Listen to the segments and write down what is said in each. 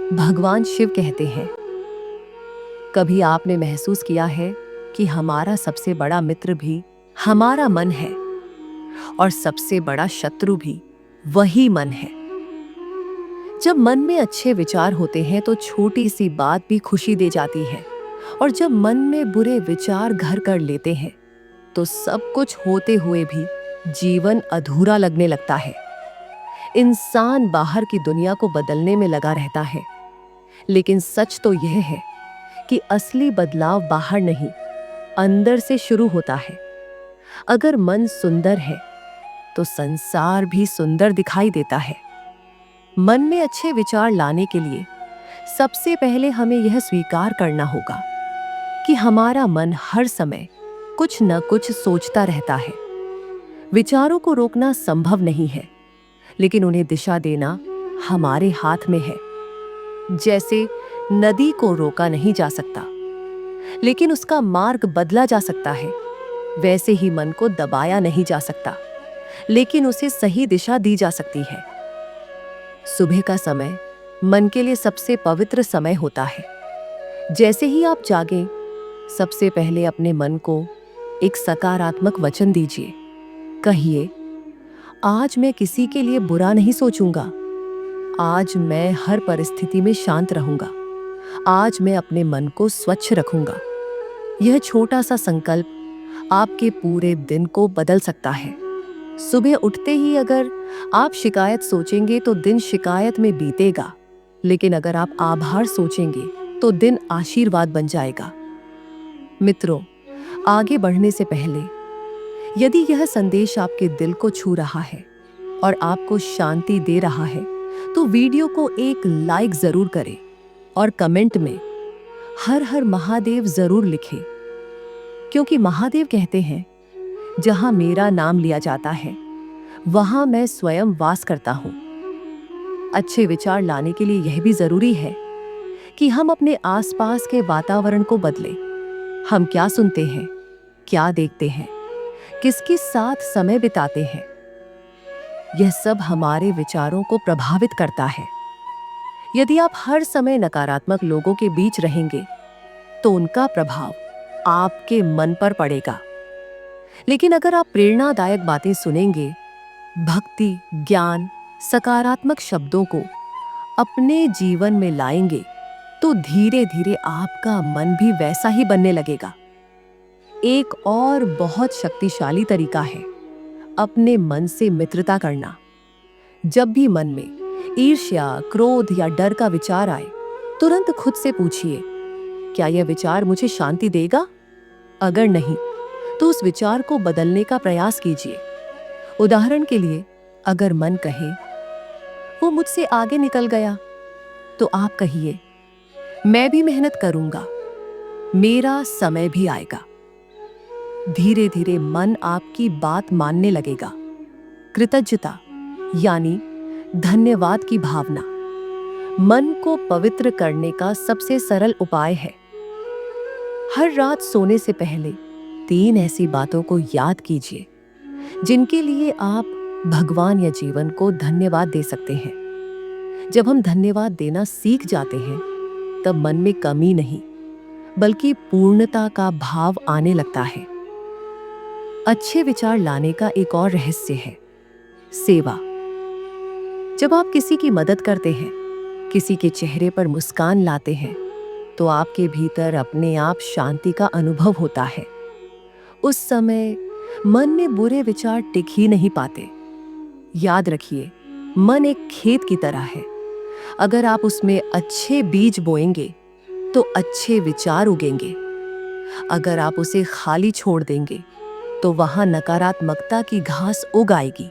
भगवान शिव कहते हैं, कभी आपने महसूस किया है कि हमारा सबसे बड़ा मित्र भी हमारा मन है और सबसे बड़ा शत्रु भी वही मन है। जब मन में अच्छे विचार होते हैं तो छोटी सी बात भी खुशी दे जाती है, और जब मन में बुरे विचार घर कर लेते हैं तो सब कुछ होते हुए भी जीवन अधूरा लगने लगता है। इंसान बाहर की दुनिया को बदलने में लगा रहता है, लेकिन सच तो यह है कि असली बदलाव बाहर नहीं, अंदर से शुरू होता है। अगर मन सुंदर है तो संसार भी सुंदर दिखाई देता है। मन में अच्छे विचार लाने के लिए सबसे पहले हमें यह स्वीकार करना होगा कि हमारा मन हर समय कुछ न कुछ सोचता रहता है। विचारों को रोकना संभव नहीं है, लेकिन उन्हें दिशा देना हमारे हाथ में है। जैसे नदी को रोका नहीं जा सकता, लेकिन उसका मार्ग बदला जा सकता है, वैसे ही मन को दबाया नहीं जा सकता, लेकिन उसे सही दिशा दी जा सकती है। सुबह का समय मन के लिए सबसे पवित्र समय होता है। जैसे ही आप जागें, सबसे पहले अपने मन को एक सकारात्मक वचन दीजिए। कहिए, आज मैं किसी के लिए बुरा नहीं सोचूंगा। आज मैं हर परिस्थिति में शांत रहूंगा। आज मैं अपने मन को स्वच्छ रखूंगा। यह छोटा सा संकल्प आपके पूरे दिन को बदल सकता है। सुबह उठते ही अगर आप शिकायत सोचेंगे तो दिन शिकायत में बीतेगा, लेकिन अगर आप आभार सोचेंगे तो दिन आशीर्वाद बन जाएगा। मित्रों, आगे बढ़ने से पहले यदि यह संदेश आपके दिल को छू रहा है और आपको शांति दे रहा है तो वीडियो को एक लाइक जरूर करें और कमेंट में हर हर महादेव जरूर लिखें, क्योंकि महादेव कहते हैं, जहां मेरा नाम लिया जाता है वहां मैं स्वयं वास करता हूं। अच्छे विचार लाने के लिए यह भी जरूरी है कि हम अपने आसपास के वातावरण को बदलें। हम क्या सुनते हैं, क्या देखते हैं, किसके साथ समय बिताते हैं, यह सब हमारे विचारों को प्रभावित करता है। यदि आप हर समय नकारात्मक लोगों के बीच रहेंगे तो उनका प्रभाव आपके मन पर पड़ेगा। लेकिन अगर आप प्रेरणादायक बातें सुनेंगे, भक्ति, ज्ञान, सकारात्मक शब्दों को अपने जीवन में लाएंगे तो धीरे धीरे आपका मन भी वैसा ही बनने लगेगा। एक और बहुत शक्तिशाली तरीका है अपने मन से मित्रता करना। जब भी मन में ईर्ष्या, क्रोध या डर का विचार आए, तुरंत खुद से पूछिए, क्या यह विचार मुझे शांति देगा? अगर नहीं, तो उस विचार को बदलने का प्रयास कीजिए। उदाहरण के लिए, अगर मन कहे, वो मुझसे आगे निकल गया, तो आप कहिए, मैं भी मेहनत करूंगा, मेरा समय भी आएगा। धीरे धीरे मन आपकी बात मानने लगेगा। कृतज्ञता यानी धन्यवाद की भावना मन को पवित्र करने का सबसे सरल उपाय है। हर रात सोने से पहले 3 ऐसी बातों को याद कीजिए जिनके लिए आप भगवान या जीवन को धन्यवाद दे सकते हैं। जब हम धन्यवाद देना सीख जाते हैं, तब मन में कमी नहीं, बल्कि पूर्णता का भाव आने लगता है। अच्छे विचार लाने का एक और रहस्य है सेवा। जब आप किसी की मदद करते हैं, किसी के चेहरे पर मुस्कान लाते हैं, तो आपके भीतर अपने आप शांति का अनुभव होता है। उस समय मन में बुरे विचार टिक ही नहीं पाते। याद रखिए, मन एक खेत की तरह है। अगर आप उसमें अच्छे बीज बोएंगे तो अच्छे विचार उगेंगे। अगर आप उसे खाली छोड़ देंगे तो वहां नकारात्मकता की घास उग आएगी।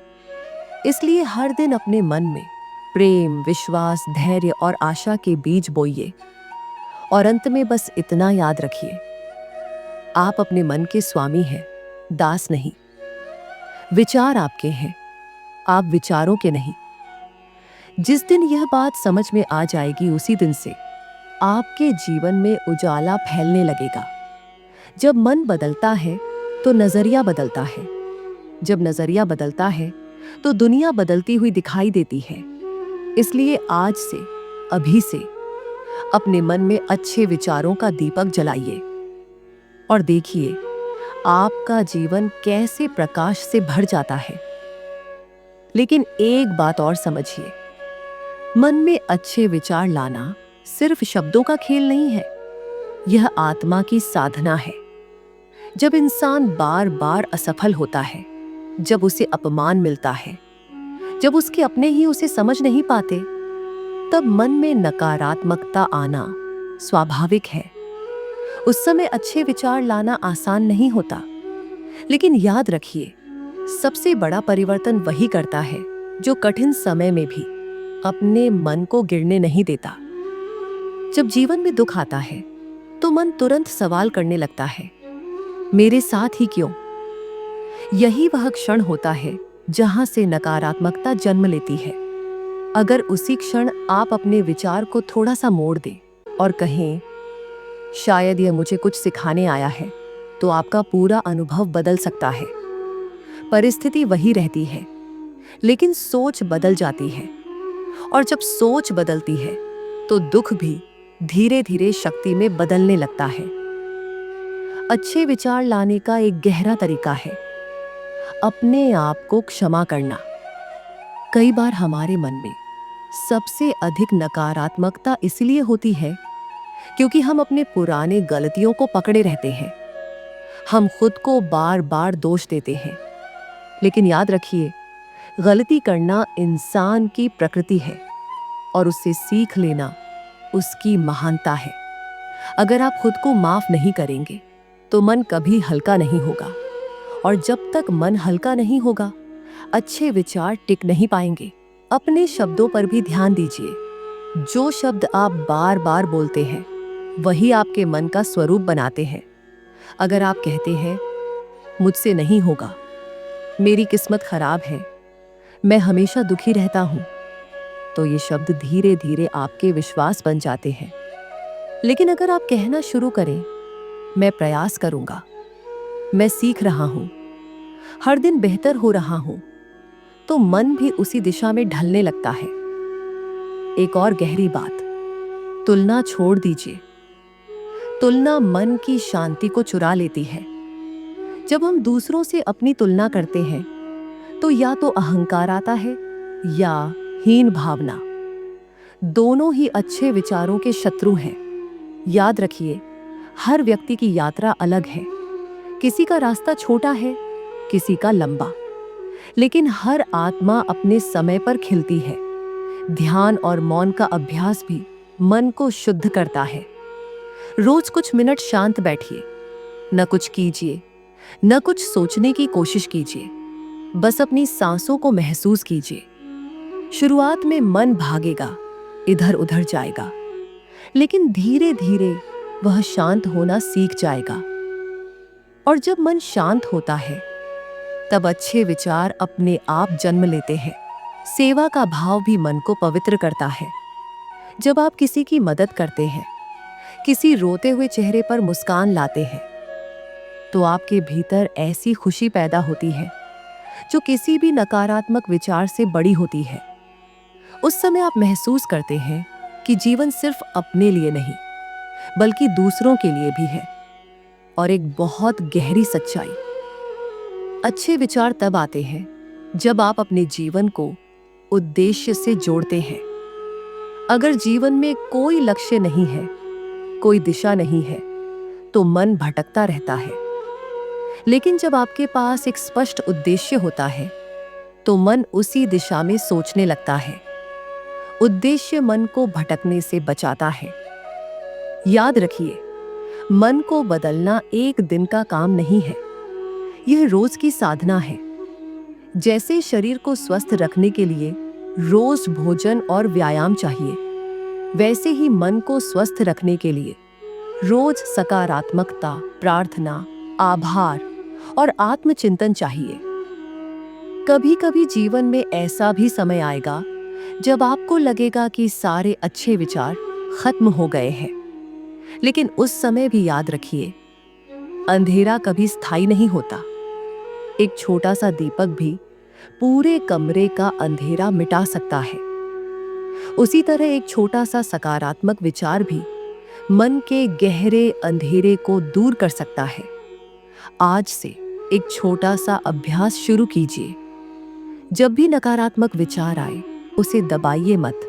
इसलिए हर दिन अपने मन में प्रेम, विश्वास, धैर्य और आशा के बीज बोइए। और अंत में बस इतना याद रखिए, आप अपने मन के स्वामी हैं, दास नहीं। विचार आपके हैं, आप विचारों के नहीं। जिस दिन यह बात समझ में आ जाएगी, उसी दिन से आपके जीवन में उजाला फैलने लगेगा। जब मन बदलता है तो नजरिया बदलता है। जब नजरिया बदलता है तो दुनिया बदलती हुई दिखाई देती है। इसलिए आज से, अभी से अपने मन में अच्छे विचारों का दीपक जलाइए और देखिए आपका जीवन कैसे प्रकाश से भर जाता है। लेकिन एक बात और समझिए, मन में अच्छे विचार लाना सिर्फ शब्दों का खेल नहीं है, यह आत्मा की साधना है। जब इंसान बार बार असफल होता है, जब उसे अपमान मिलता है, जब उसके अपने ही उसे समझ नहीं पाते, तब मन में नकारात्मकता आना स्वाभाविक है। उस समय अच्छे विचार लाना आसान नहीं होता, लेकिन याद रखिए, सबसे बड़ा परिवर्तन वही करता है जो कठिन समय में भी अपने मन को गिरने नहीं देता। जब जीवन में दुख आता है, तो मन तुरंत सवाल करने लगता है, मेरे साथ ही क्यों? यही वह क्षण होता है जहां से नकारात्मकता जन्म लेती है। अगर उसी क्षण आप अपने विचार को थोड़ा सा मोड़ दें और कहें, शायद यह मुझे कुछ सिखाने आया है, तो आपका पूरा अनुभव बदल सकता है। परिस्थिति वही रहती है, लेकिन सोच बदल जाती है, और जब सोच बदलती है, तो दुख भी धीरे धीरे शक्ति में बदलने लगता है। अच्छे विचार लाने का एक गहरा तरीका है अपने आप को क्षमा करना। कई बार हमारे मन में सबसे अधिक नकारात्मकता इसलिए होती है क्योंकि हम अपने पुराने गलतियों को पकड़े रहते हैं। हम खुद को बार बार दोष देते हैं। लेकिन याद रखिए, गलती करना इंसान की प्रकृति है और उससे सीख लेना उसकी महानता है। अगर आप खुद को माफ नहीं करेंगे, तो मन कभी हल्का नहीं होगा, और जब तक मन हल्का नहीं होगा, अच्छे विचार टिक नहीं पाएंगे। अपने शब्दों पर भी ध्यान दीजिए। जो शब्द आप बार बार बोलते हैं, वही आपके मन का स्वरूप बनाते हैं। अगर आप कहते हैं, मुझसे नहीं होगा, मेरी किस्मत खराब है, मैं हमेशा दुखी रहता हूं, तो ये शब्द धीरे धीरे आपके विश्वास बन जाते हैं। लेकिन अगर आप कहना शुरू करें, मैं प्रयास करूंगा, मैं सीख रहा हूं, हर दिन बेहतर हो रहा हूं, तो मन भी उसी दिशा में ढलने लगता है। एक और गहरी बात, तुलना छोड़ दीजिए। तुलना मन की शांति को चुरा लेती है। जब हम दूसरों से अपनी तुलना करते हैं, तो या तो अहंकार आता है या हीन भावना। दोनों ही अच्छे विचारों के शत्रु हैं। याद रखिए, हर व्यक्ति की यात्रा अलग है। किसी का रास्ता छोटा है, किसी का लंबा, लेकिन हर आत्मा अपने समय पर खिलती है। ध्यान और मौन का अभ्यास भी मन को शुद्ध करता है। रोज कुछ मिनट शांत बैठिए, न कुछ कीजिए, न कुछ सोचने की कोशिश कीजिए, बस अपनी सांसों को महसूस कीजिए। शुरुआत में मन भागेगा, इधर उधर जाएगा, लेकिन धीरे धीरे वह शांत होना सीख जाएगा। और जब मन शांत होता है, तब अच्छे विचार अपने आप जन्म लेते हैं। सेवा का भाव भी मन को पवित्र करता है। जब आप किसी की मदद करते हैं, किसी रोते हुए चेहरे पर मुस्कान लाते हैं, तो आपके भीतर ऐसी खुशी पैदा होती है जो किसी भी नकारात्मक विचार से बड़ी होती है। उस समय आप महसूस करते हैं कि जीवन सिर्फ अपने लिए नहीं, बल्कि दूसरों के लिए भी है। और एक बहुत गहरी सच्चाई, अच्छे विचार तब आते हैं जब आप अपने जीवन को उद्देश्य से जोड़ते हैं। अगर जीवन में कोई लक्ष्य नहीं है, कोई दिशा नहीं है, तो मन भटकता रहता है। लेकिन जब आपके पास एक स्पष्ट उद्देश्य होता है, तो मन उसी दिशा में सोचने लगता है। उद्देश्य मन को भटकने से बचाता है। याद रखिए, मन को बदलना एक दिन का काम नहीं है, यह रोज की साधना है। जैसे शरीर को स्वस्थ रखने के लिए रोज भोजन और व्यायाम चाहिए, वैसे ही मन को स्वस्थ रखने के लिए रोज सकारात्मकता, प्रार्थना, आभार और आत्मचिंतन चाहिए। कभी कभी जीवन में ऐसा भी समय आएगा जब आपको लगेगा कि सारे अच्छे विचार खत्म हो गए हैं। लेकिन उस समय भी याद रखिए, अंधेरा कभी स्थायी नहीं होता। एक छोटा सा दीपक भी पूरे कमरे का अंधेरा मिटा सकता है। उसी तरह एक छोटा सा सकारात्मक विचार भी मन के गहरे अंधेरे को दूर कर सकता है। आज से एक छोटा सा अभ्यास शुरू कीजिए। जब भी नकारात्मक विचार आए, उसे दबाइए मत,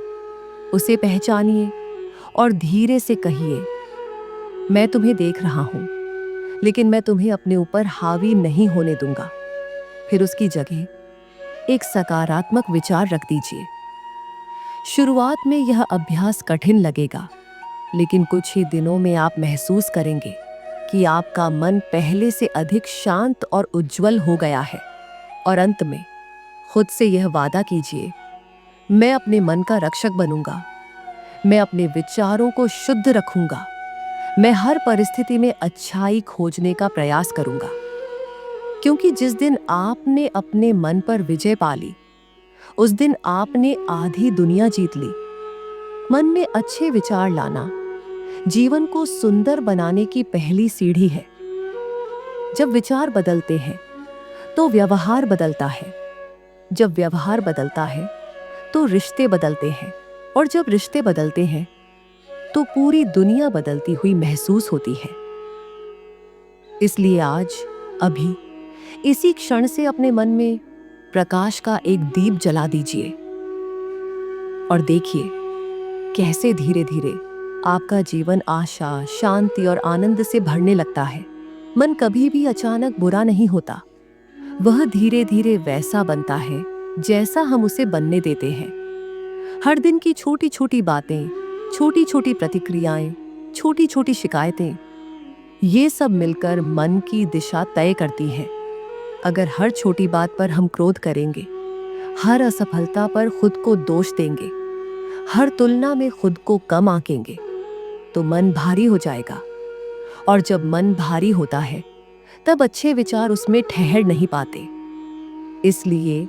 उसे पहचानिए और धीरे से कहिए, मैं तुम्हें देख रहा हूं, लेकिन मैं तुम्हें अपने ऊपर हावी नहीं होने दूंगा। फिर उसकी जगह एक सकारात्मक विचार रख दीजिए। शुरुआत में यह अभ्यास कठिन लगेगा, लेकिन कुछ ही दिनों में आप महसूस करेंगे कि आपका मन पहले से अधिक शांत और उज्जवल हो गया है। और अंत में खुद से यह वादा कीजिए, मैं अपने मन का रक्षक बनूंगा, मैं अपने विचारों को शुद्ध रखूंगा, मैं हर परिस्थिति में अच्छाई खोजने का प्रयास करूंगा। क्योंकि जिस दिन आपने अपने मन पर विजय पा ली, उस दिन आपने आधी दुनिया जीत ली। मन में अच्छे विचार लाना जीवन को सुंदर बनाने की पहली सीढ़ी है। जब विचार बदलते हैं तो व्यवहार बदलता है, जब व्यवहार बदलता है तो रिश्ते बदलते हैं, और जब रिश्ते बदलते हैं तो पूरी दुनिया बदलती हुई महसूस होती है। इसलिए आज, अभी, इसी क्षण से अपने मन में प्रकाश का एक दीप जला दीजिए और देखिए कैसे धीरे धीरे आपका जीवन आशा, शांति और आनंद से भरने लगता है। मन कभी भी अचानक बुरा नहीं होता, वह धीरे धीरे वैसा बनता है जैसा हम उसे बनने देते हैं। हर दिन की छोटी छोटी बातें, छोटी छोटी प्रतिक्रियाएं, छोटी छोटी शिकायतें, ये सब मिलकर मन की दिशा तय करती हैं। अगर हर छोटी बात पर हम क्रोध करेंगे, हर असफलता पर खुद को दोष देंगे, हर तुलना में खुद को कम आंकेंगे, तो मन भारी हो जाएगा। और जब मन भारी होता है, तब अच्छे विचार उसमें ठहर नहीं पाते। इसलिए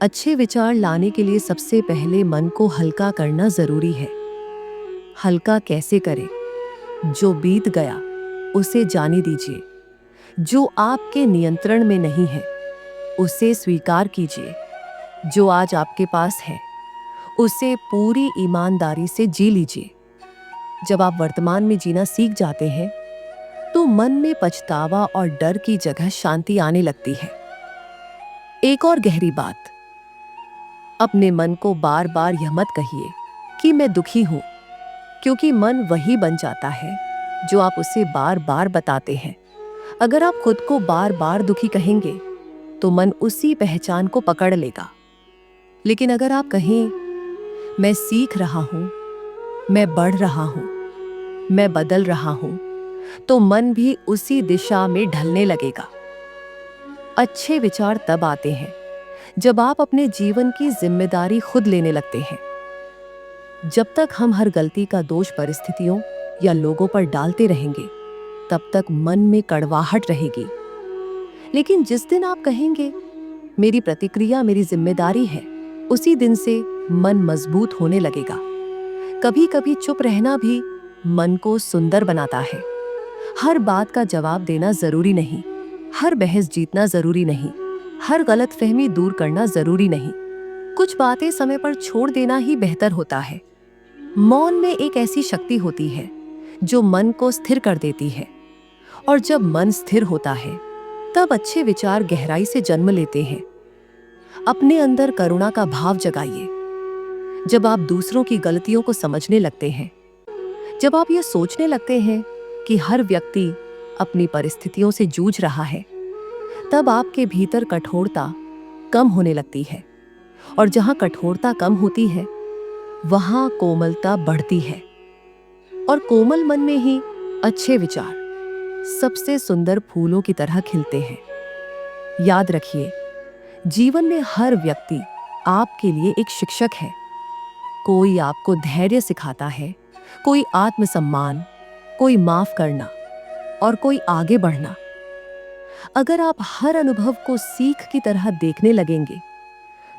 अच्छे विचार लाने के लिए सबसे पहले मन को हल्का करना जरूरी है। हल्का कैसे करें? जो बीत गया उसे जाने दीजिए, जो आपके नियंत्रण में नहीं है उसे स्वीकार कीजिए, जो आज आपके पास है उसे पूरी ईमानदारी से जी लीजिए। जब आप वर्तमान में जीना सीख जाते हैं तो मन में पछतावा और डर की जगह शांति आने लगती है। एक और गहरी बात, अपने मन को बार बार यह मत कहिए कि मैं दुखी हूं, क्योंकि मन वही बन जाता है जो आप उसे बार बार बताते हैं। अगर आप खुद को बार बार दुखी कहेंगे तो मन उसी पहचान को पकड़ लेगा। लेकिन अगर आप कहें, मैं सीख रहा हूं, मैं बढ़ रहा हूं, मैं बदल रहा हूं, तो मन भी उसी दिशा में ढलने लगेगा। अच्छे विचार तब आते हैं जब आप अपने जीवन की जिम्मेदारी खुद लेने लगते हैं। जब तक हम हर गलती का दोष परिस्थितियों या लोगों पर डालते रहेंगे, तब तक मन में कड़वाहट रहेगी। लेकिन जिस दिन आप कहेंगे, मेरी प्रतिक्रिया मेरी जिम्मेदारी है, उसी दिन से मन मजबूत होने लगेगा। कभी कभी चुप रहना भी मन को सुंदर बनाता है। हर बात का जवाब देना जरूरी नहीं, हर बहस जीतना जरूरी नहीं, हर गलतफहमी दूर करना जरूरी नहीं। कुछ बातें समय पर छोड़ देना ही बेहतर होता है। मौन में एक ऐसी शक्ति होती है जो मन को स्थिर कर देती है, और जब मन स्थिर होता है तब अच्छे विचार गहराई से जन्म लेते हैं। अपने अंदर करुणा का भाव जगाइए। जब आप दूसरों की गलतियों को समझने लगते हैं, जब आप ये सोचने लगते हैं कि हर व्यक्ति अपनी परिस्थितियों से जूझ रहा है, तब आपके भीतर कठोरता कम होने लगती है। और जहां कठोरता कम होती है, वहां कोमलता बढ़ती है। और कोमल मन में ही अच्छे विचार सबसे सुंदर फूलों की तरह खिलते हैं। याद रखिए, जीवन में हर व्यक्ति आपके लिए एक शिक्षक है। कोई आपको धैर्य सिखाता है, कोई आत्मसम्मान, कोई माफ करना और कोई आगे बढ़ना। अगर आप हर अनुभव को सीख की तरह देखने लगेंगे,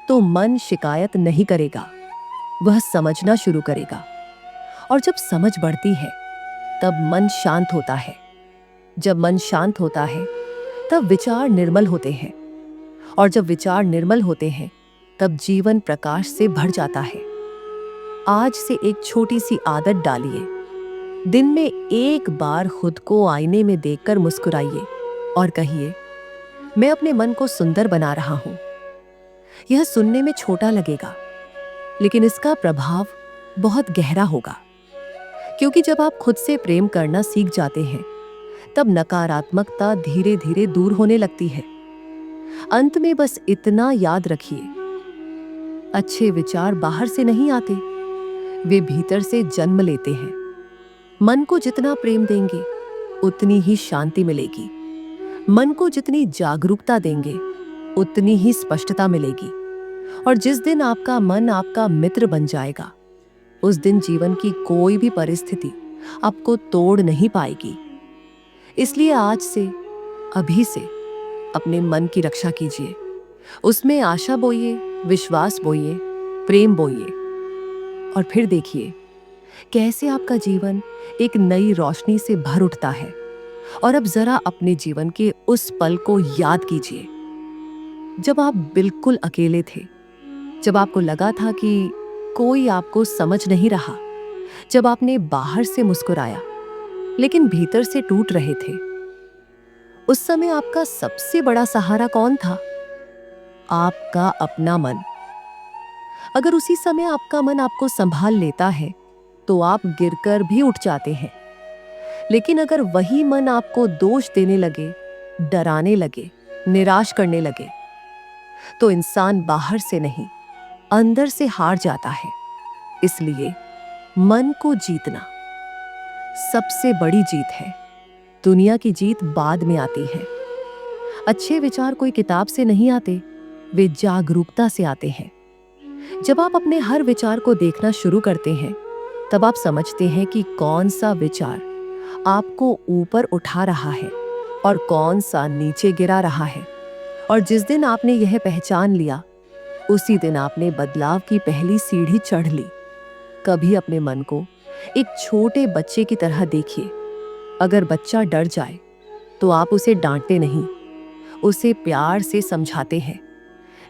तो मन शिकायत नहीं करेगा, वह समझना शुरू करेगा। और जब समझ बढ़ती है, तब मन शांत होता है। जब मन शांत होता है, तब विचार निर्मल होते हैं। और जब विचार निर्मल होते हैं, तब जीवन प्रकाश से भर जाता है। आज से एक छोटी सी आदत डालिए। दिन में एक बार खुद को आईने में देखकर मुस्कुराइए और कहिए, मैं अपने मन को सुंदर बना रहा हूं। यह सुनने में छोटा लगेगा, लेकिन इसका प्रभाव बहुत गहरा होगा, क्योंकि जब आप खुद से प्रेम करना सीख जाते हैं, तब नकारात्मकता धीरे धीरे दूर होने लगती है। अंत में बस इतना याद रखिए, अच्छे विचार बाहर से नहीं आते, वे भीतर से जन्म लेते हैं। मन को जितना प्रेम देंगे, उतनी ही शांति मिलेगी। मन को जितनी जागरूकता देंगे, उतनी ही स्पष्टता मिलेगी। और जिस दिन आपका मन आपका मित्र बन जाएगा, उस दिन जीवन की कोई भी परिस्थिति आपको तोड़ नहीं पाएगी। इसलिए आज से, अभी से अपने मन की रक्षा कीजिए। उसमें आशा बोइए, विश्वास बोइए, प्रेम बोइए, और फिर देखिए कैसे आपका जीवन एक नई रोशनी से भर उठता है। और अब जरा अपने जीवन के उस पल को याद कीजिए, जब आप बिल्कुल अकेले थे, जब आपको लगा था कि कोई आपको समझ नहीं रहा, जब आपने बाहर से मुस्कुराया लेकिन भीतर से टूट रहे थे। उस समय आपका सबसे बड़ा सहारा कौन था? आपका अपना मन। अगर उसी समय आपका मन आपको संभाल लेता है, तो आप गिरकर भी उठ जाते हैं। लेकिन अगर वही मन आपको दोष देने लगे, डराने लगे, निराश करने लगे, तो इंसान बाहर से नहीं, अंदर से हार जाता है। इसलिए मन को जीतना सबसे बड़ी जीत है। दुनिया की जीत बाद में आती है। अच्छे विचार कोई किताब से नहीं आते, वे जागरूकता से आते हैं। जब आप अपने हर विचार को देखना शुरू करते हैं, तब आप समझते हैं कि कौन सा विचार आपको ऊपर उठा रहा है और कौन सा नीचे गिरा रहा है। और जिस दिन आपने यह पहचान लिया, उसी दिन आपने बदलाव की पहली सीढ़ी चढ़ ली। कभी अपने मन को एक छोटे बच्चे की तरह देखिए। अगर बच्चा डर जाए, तो आप उसे डांटते नहीं, उसे प्यार से समझाते हैं।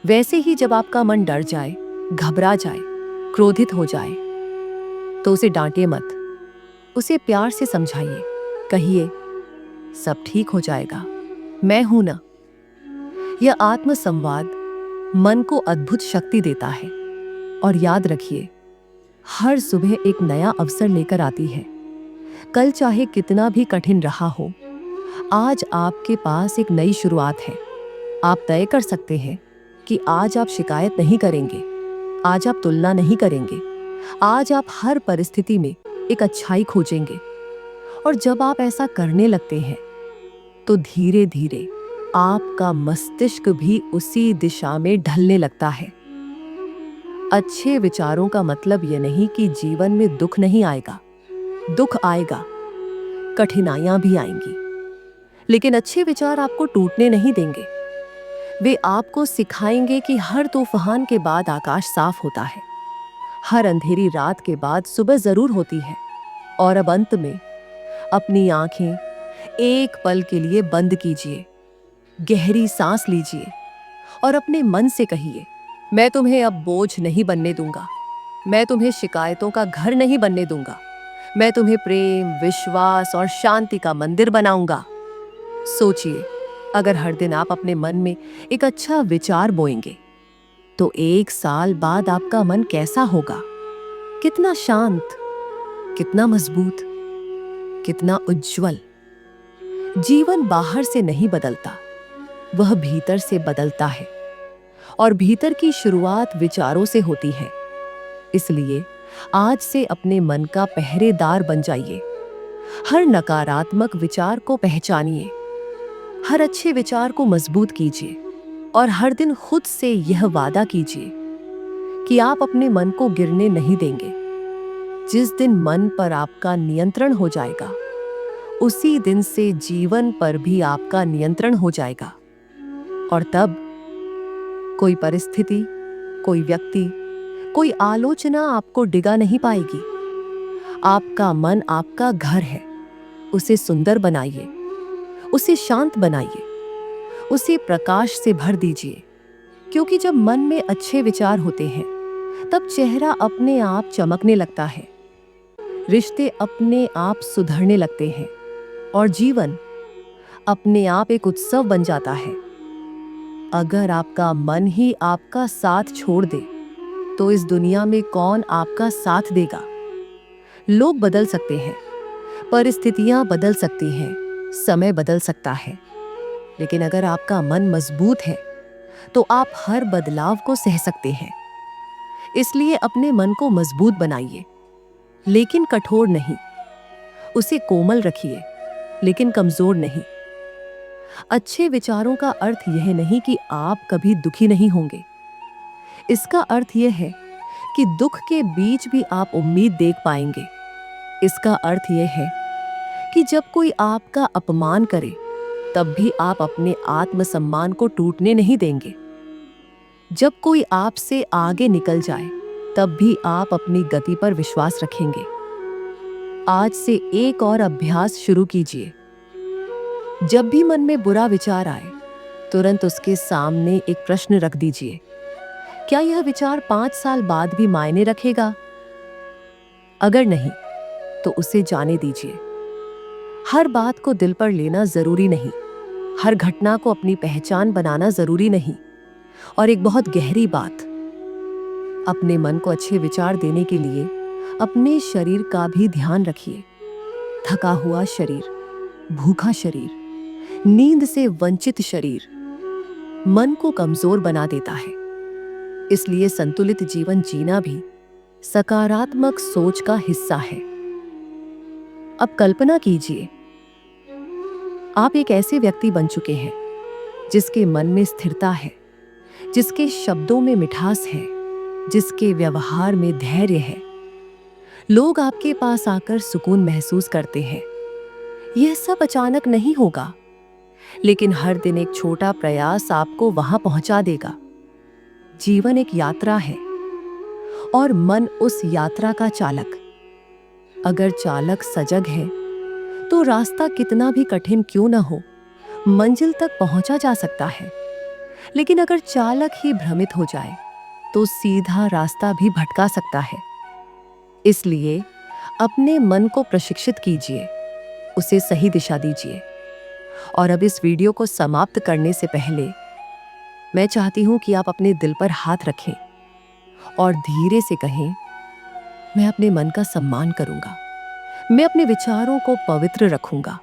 वैसे ही जब आपका मन डर जाए, घबरा जाए, क्रोधित हो जाए, तो उसे डांटिए मत, उसे प्यार से समझाइए। कहिए, सब ठीक हो जाएगा, मैं हूं ना। यह आत्मसंवाद मन को अद्भुत शक्ति देता है। और याद रखिए, हर सुबह एक नया अवसर लेकर आती है। कल चाहे कितना भी कठिन रहा हो, आज आपके पास एक नई शुरुआत है। आप तय कर सकते हैं कि आज आप शिकायत नहीं करेंगे, आज आप तुलना नहीं करेंगे, आज आप हर परिस्थिति में एक अच्छाई खोजेंगे। और जब आप ऐसा करने लगते हैं, तो धीरे धीरे आपका मस्तिष्क भी उसी दिशा में ढलने लगता है। अच्छे विचारों का मतलब यह नहीं कि जीवन में दुख नहीं आएगा। दुख आएगा, कठिनाइयां भी आएंगी, लेकिन अच्छे विचार आपको टूटने नहीं देंगे। वे आपको सिखाएंगे कि हर तूफान के बाद आकाश साफ होता है, हर अंधेरी रात के बाद सुबह जरूर होती है। और अब अंत में अपनी आंखें एक पल के लिए बंद कीजिए, गहरी सांस लीजिए और अपने मन से कहिए, मैं तुम्हें अब बोझ नहीं बनने दूंगा, मैं तुम्हें शिकायतों का घर नहीं बनने दूंगा, मैं तुम्हें प्रेम, विश्वास और शांति का मंदिर बनाऊंगा। सोचिए, अगर हर दिन आप अपने मन में एक अच्छा विचार बोएंगे, तो 1 साल बाद आपका मन कैसा होगा? कितना शांत, कितना मजबूत, कितना उज्जवल। जीवन बाहर से नहीं बदलता, वह भीतर से बदलता है। और भीतर की शुरुआत विचारों से होती है। इसलिए आज से अपने मन का पहरेदार बन जाइए। हर नकारात्मक विचार को पहचानिए, हर अच्छे विचार को मजबूत कीजिए और हर दिन खुद से यह वादा कीजिए कि आप अपने मन को गिरने नहीं देंगे। जिस दिन मन पर आपका नियंत्रण हो जाएगा, उसी दिन से जीवन पर भी आपका नियंत्रण हो जाएगा। और तब कोई परिस्थिति, कोई व्यक्ति, कोई आलोचना आपको डिगा नहीं पाएगी। आपका मन आपका घर है, उसे सुंदर बनाइए, उसे शांत बनाइए, उसे प्रकाश से भर दीजिए। क्योंकि जब मन में अच्छे विचार होते हैं, तब चेहरा अपने आप चमकने लगता है, रिश्ते अपने आप सुधरने लगते हैं और जीवन अपने आप एक उत्सव बन जाता है। अगर आपका मन ही आपका साथ छोड़ दे तो इस दुनिया में कौन आपका साथ देगा? लोग बदल सकते हैं, परिस्थितियां बदल सकती हैं, समय बदल सकता है, लेकिन अगर आपका मन मजबूत है तो आप हर बदलाव को सह सकते हैं। इसलिए अपने मन को मजबूत बनाइए, लेकिन कठोर नहीं। उसे कोमल रखिए, लेकिन कमजोर नहीं। अच्छे विचारों का अर्थ यह नहीं कि आप कभी दुखी नहीं होंगे। इसका अर्थ यह है कि दुख के बीच भी आप उम्मीद देख पाएंगे। इसका अर्थ यह है कि जब कोई आपका अपमान करे तब भी आप अपने आत्मसम्मान को टूटने नहीं देंगे। जब कोई आपसे आगे निकल जाए तब भी आप अपनी गति पर विश्वास रखेंगे। आज से एक और अभ्यास शुरू कीजिए। जब भी मन में बुरा विचार आए, तुरंत उसके सामने एक प्रश्न रख दीजिए। क्या यह विचार 5 साल बाद भी मायने रखेगा? अगर नहीं, तो उसे जाने दीजिए। हर बात को दिल पर लेना जरूरी नहीं, हर घटना को अपनी पहचान बनाना जरूरी नहीं। और एक बहुत गहरी बात, अपने मन को अच्छे विचार देने के लिए अपने शरीर का भी ध्यान रखिए। थका हुआ शरीर, भूखा शरीर, नींद से वंचित शरीर मन को कमजोर बना देता है। इसलिए संतुलित जीवन जीना भी सकारात्मक सोच का हिस्सा है। अब कल्पना कीजिए, आप एक ऐसे व्यक्ति बन चुके हैं जिसके मन में स्थिरता है, जिसके शब्दों में मिठास है, जिसके व्यवहार में धैर्य है। लोग आपके पास आकर सुकून महसूस करते हैं। यह सब अचानक नहीं होगा, लेकिन हर दिन एक छोटा प्रयास आपको वहां पहुंचा देगा। जीवन एक यात्रा है और मन उस यात्रा का चालक। अगर चालक सजग है तो रास्ता कितना भी कठिन क्यों ना हो, मंजिल तक पहुंचा जा सकता है। लेकिन अगर चालक ही भ्रमित हो जाए तो सीधा रास्ता भी भटका सकता है। इसलिए अपने मन को प्रशिक्षित कीजिए, उसे सही दिशा दीजिए। और अब इस वीडियो को समाप्त करने से पहले मैं चाहती हूं कि आप अपने दिल पर हाथ रखें और धीरे से कहें, मैं अपने मन का सम्मान करूंगा, मैं अपने विचारों को पवित्र रखूंगा,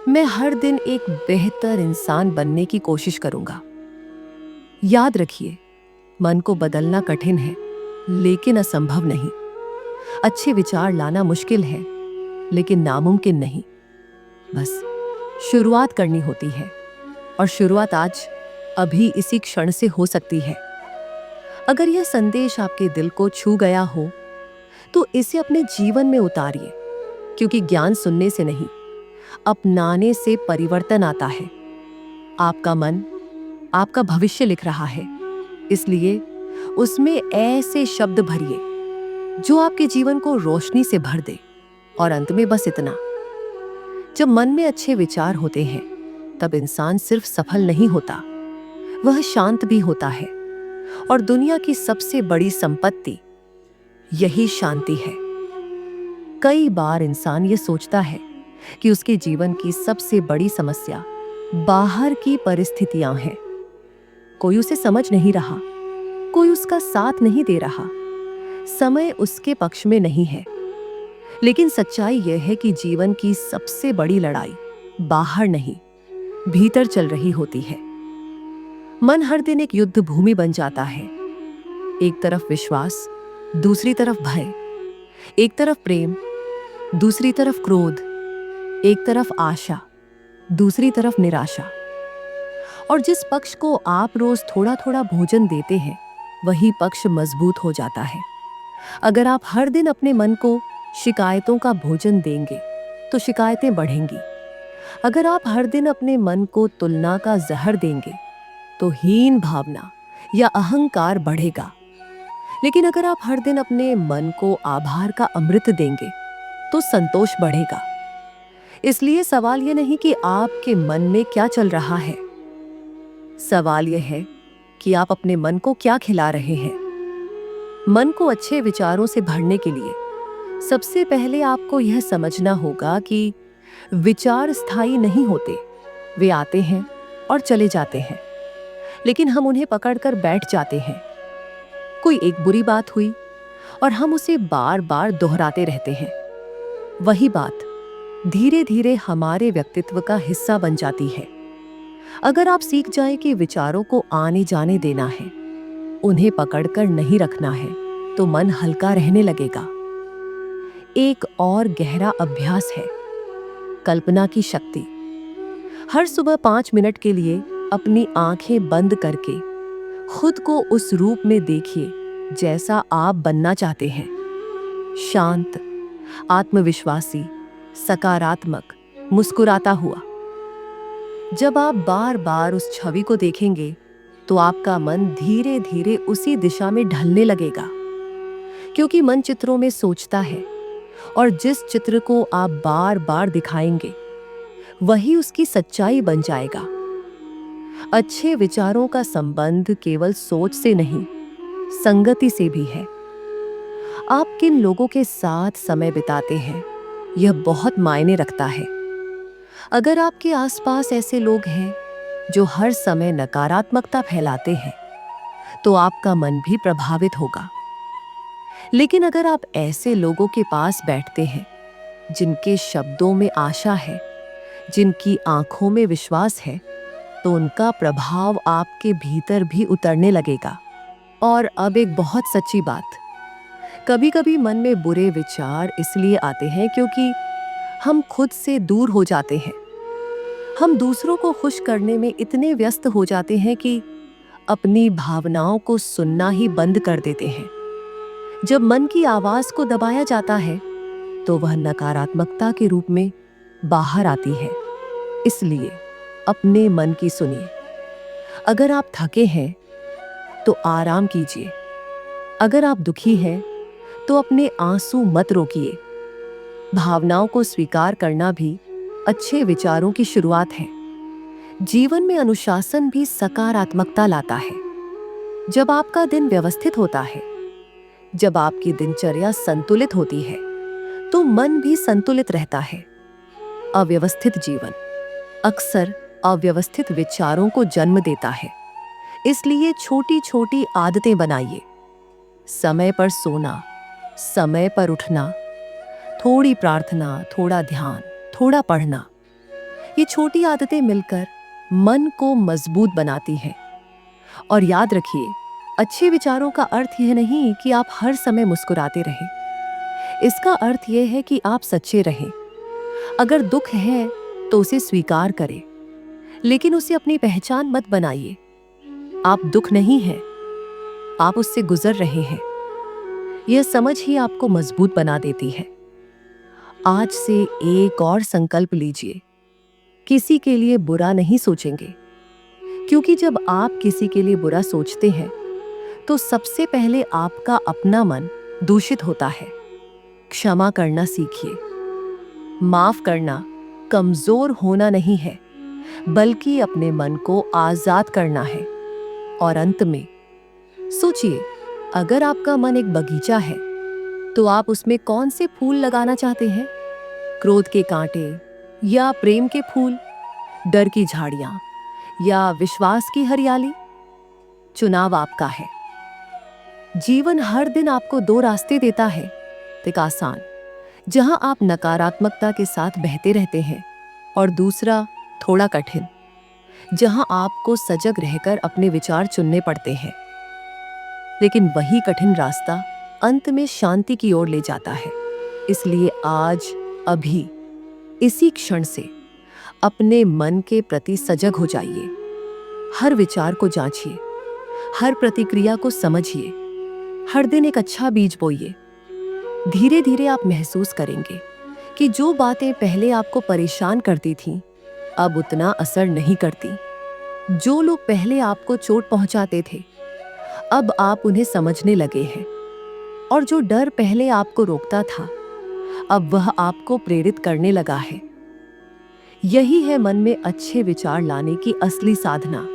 मैं हर दिन एक बेहतर इंसान बनने की कोशिश करूंगा। याद रखिए, मन को बदलना कठिन है, लेकिन असंभव नहीं। अच्छे विचार लाना मुश्किल है, लेकिन नामुमकिन नहीं। बस शुरुआत करनी होती है, और शुरुआत आज, अभी, इसी क्षण से हो सकती है। अगर यह संदेश आपके दिल को छू गया हो तो इसे अपने जीवन में उतारिए, क्योंकि ज्ञान सुनने से नहीं, अपनाने से परिवर्तन आता है। आपका मन आपका भविष्य लिख रहा है, इसलिए उसमें ऐसे शब्द भरिए जो आपके जीवन को रोशनी से भर दे। और अंत में बस इतना, जब मन में अच्छे विचार होते हैं तब इंसान सिर्फ सफल नहीं होता, वह शांत भी होता है। और दुनिया की सबसे बड़ी संपत्ति यही शांति है। कई बार इंसान ये सोचता है कि उसके जीवन की सबसे बड़ी समस्या बाहर की परिस्थितियां हैं। कोई उसे समझ नहीं रहा, कोई उसका साथ नहीं दे रहा, समय उसके पक्ष में नहीं है। लेकिन सच्चाई यह है कि जीवन की सबसे बड़ी लड़ाई बाहर नहीं, भीतर चल रही होती है। मन हर दिन एक युद्ध भूमि बन जाता है। एक तरफ विश्वास, दूसरी तरफ भय, एक तरफ प्रेम, दूसरी तरफ क्रोध, एक तरफ आशा, दूसरी तरफ निराशा। और जिस पक्ष को आप रोज थोड़ा थोड़ा भोजन देते हैं, वही पक्ष मजबूत हो जाता है। अगर आप हर दिन अपने मन को शिकायतों का भोजन देंगे तो शिकायतें बढ़ेंगी। अगर आप हर दिन अपने मन को तुलना का जहर देंगे तो हीन भावना या अहंकार बढ़ेगा। लेकिन अगर आप हर दिन अपने मन को आभार का अमृत देंगे तो संतोष बढ़ेगा। इसलिए सवाल यह नहीं कि आपके मन में क्या चल रहा है, सवाल यह है कि आप अपने मन को क्या खिला रहे हैं। मन को अच्छे विचारों से भरने के लिए सबसे पहले आपको यह समझना होगा कि विचार स्थायी नहीं होते। वे आते हैं और चले जाते हैं, लेकिन हम उन्हें पकड़कर बैठ जाते हैं। कोई एक बुरी बात हुई और हम उसे बार बार दोहराते रहते हैं। वही बात धीरे धीरे हमारे व्यक्तित्व का हिस्सा बन जाती है। अगर आप सीख जाएं कि विचारों को आने जाने देना है, उन्हें पकड़कर नहीं रखना है, तो मन हल्का रहने लगेगा। एक और गहरा अभ्यास है कल्पना की शक्ति। हर सुबह 5 मिनट के लिए अपनी आंखें बंद करके खुद को उस रूप में देखिए जैसा आप बनना चाहते हैं। शांत, आत्मविश्वासी, सकारात्मक, मुस्कुराता हुआ। जब आप बार बार उस छवि को देखेंगे तो आपका मन धीरे धीरे उसी दिशा में ढलने लगेगा, क्योंकि मन चित्रों में सोचता है और जिस चित्र को आप बार बार दिखाएंगे वही उसकी सच्चाई बन जाएगा। अच्छे विचारों का संबंध केवल सोच से नहीं, संगति से भी है। आप किन लोगों के साथ समय बिताते हैं, यह बहुत मायने रखता है। अगर आपके आसपास ऐसे लोग हैं जो हर समय नकारात्मकता फैलाते हैं, तो आपका मन भी प्रभावित होगा। लेकिन अगर आप ऐसे लोगों के पास बैठते हैं जिनके शब्दों में आशा है, जिनकी आंखों में विश्वास है, तो उनका प्रभाव आपके भीतर भी उतरने लगेगा। और अब एक बहुत सच्ची बात, कभी कभी मन में बुरे विचार इसलिए आते हैं क्योंकि हम खुद से दूर हो जाते हैं। हम दूसरों को खुश करने में इतने व्यस्त हो जाते हैं कि अपनी भावनाओं को सुनना ही बंद कर देते हैं। जब मन की आवाज को दबाया जाता है तो वह नकारात्मकता के रूप में बाहर आती है। इसलिए अपने मन की सुनिए। अगर आप थके हैं तो आराम कीजिए। अगर आप दुखी हैं तो अपने आंसू मत रोकिए। भावनाओं को स्वीकार करना भी अच्छे विचारों की शुरुआत है। जीवन में अनुशासन भी सकारात्मकता लाता है। जब आपका दिन व्यवस्थित होता है, जब आपकी दिनचर्या संतुलित होती है, तो मन भी संतुलित रहता है। अव्यवस्थित जीवन अक्सर अव्यवस्थित विचारों को जन्म देता है। इसलिए छोटी छोटी आदतें बनाइए। समय पर सोना, समय पर उठना, थोड़ी प्रार्थना, थोड़ा ध्यान, थोड़ा पढ़ना। ये छोटी आदतें मिलकर मन को मजबूत बनाती हैं। और याद रखिए, अच्छे विचारों का अर्थ यह नहीं कि आप हर समय मुस्कुराते रहें। इसका अर्थ यह है कि आप सच्चे रहें। अगर दुख है तो उसे स्वीकार करें, लेकिन उसे अपनी पहचान मत बनाइए। आप दुख नहीं हैं, आप उससे गुजर रहे हैं। यह समझ ही आपको मजबूत बना देती है। आज से एक और संकल्प लीजिए, किसी के लिए बुरा नहीं सोचेंगे, क्योंकि जब आप किसी के लिए बुरा सोचते हैं तो सबसे पहले आपका अपना मन दूषित होता है। क्षमा करना सीखिए। माफ करना कमजोर होना नहीं है, बल्कि अपने मन को आजाद करना है। और अंत में सोचिए, अगर आपका मन एक बगीचा है तो आप उसमें कौन से फूल लगाना चाहते हैं? क्रोध के कांटे या प्रेम के फूल, डर की झाड़ियां या विश्वास की हरियाली? चुनाव आपका है। जीवन हर दिन आपको 2 रास्ते देता है। एक आसान, जहां आप नकारात्मकता के साथ बहते रहते हैं, और दूसरा थोड़ा कठिन, जहां आपको सजग रहकर अपने विचार चुनने पड़ते हैं। लेकिन वही कठिन रास्ता अंत में शांति की ओर ले जाता है। इसलिए आज, अभी, इसी क्षण से अपने मन के प्रति सजग हो जाइए। हर विचार को जांचिए, हर प्रतिक्रिया को समझिए, हर दिन एक अच्छा बीज बोइए। धीरे धीरे आप महसूस करेंगे कि जो बातें पहले आपको परेशान करती थीं, अब उतना असर नहीं करती। जो लोग पहले आपको चोट पहुंचाते थे, अब आप उन्हें समझने लगे हैं। और जो डर पहले आपको रोकता था, अब वह आपको प्रेरित करने लगा है। यही है मन में अच्छे विचार लाने की असली साधना।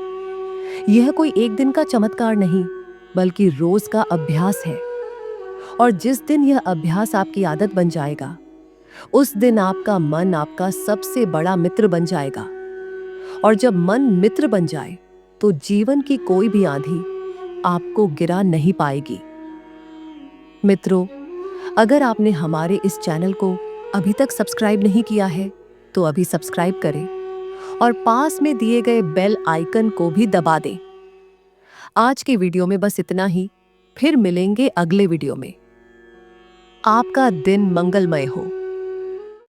यह कोई एक दिन का चमत्कार नहीं, बल्कि रोज का अभ्यास है। और जिस दिन यह अभ्यास आपकी आदत बन जाएगा, उस दिन आपका मन आपका सबसे बड़ा मित्र बन जाएगा। और जब मन मित्र बन जाए तो जीवन की कोई भी आंधी आपको गिरा नहीं पाएगी। मित्रों, अगर आपने हमारे इस चैनल को अभी तक सब्सक्राइब नहीं किया है तो अभी सब्सक्राइब करें और पास में दिए गए बेल आइकन को भी दबा दें। आज के वीडियो में बस इतना ही। फिर मिलेंगे अगले वीडियो में। आपका दिन मंगलमय हो।